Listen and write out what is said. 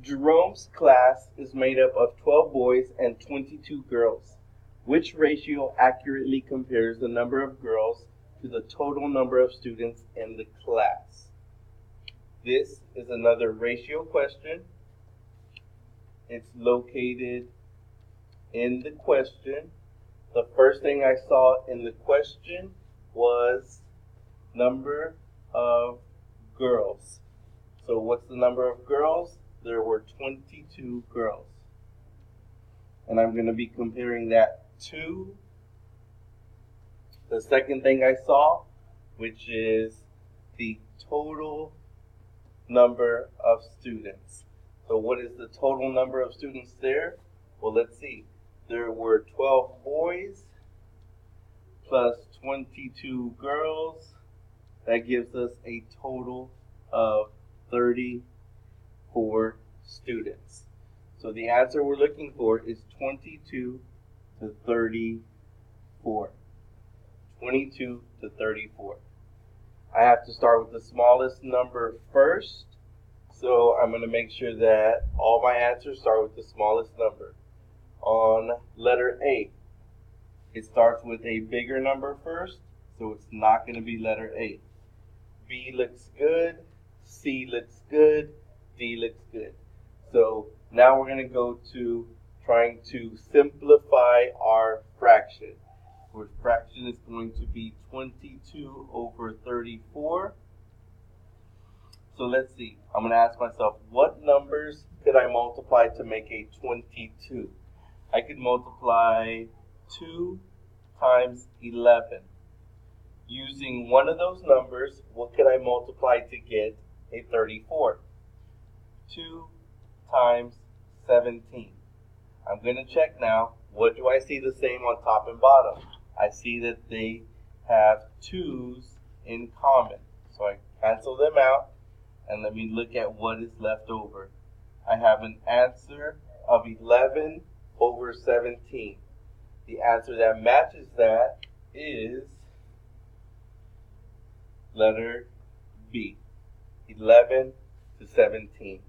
Jerome's class is made up of 12 boys and 22 girls. Which ratio accurately compares the number of girls to the total number of students in the class? This is another ratio question. It's located in the question. The first thing I saw in the question was number of girls. So what's the number of girls? There were 22 girls. And I'm going to be comparing that to the second thing I saw, which is the total number of students. So what is the total number of students there? Well, let's see. There were 12 boys plus 22 girls. That gives us a total of 34 students. So the answer we're looking for is 22 to 34. 22 to 34. I have to start with the smallest number first. So I'm going to make sure that all my answers start with the smallest number. On letter A, it starts with a bigger number first, so it's not going to be letter A. B looks good, C looks good, D looks good. So now we're going to go to trying to simplify our fraction. Our fraction is going to be 22 over 34. So let's see. I'm going to ask myself, what numbers could I multiply to make a 22? I could multiply 2 times 11. Using one of those numbers, what could I multiply to get a 34? 2 times 17. I'm going to check now. What do I see the same on top and bottom? I see that they have 2's in common. So I cancel them out, and let me look at what is left over. I have an answer of 11 over 17. The answer that matches that is letter B, 11 to 17.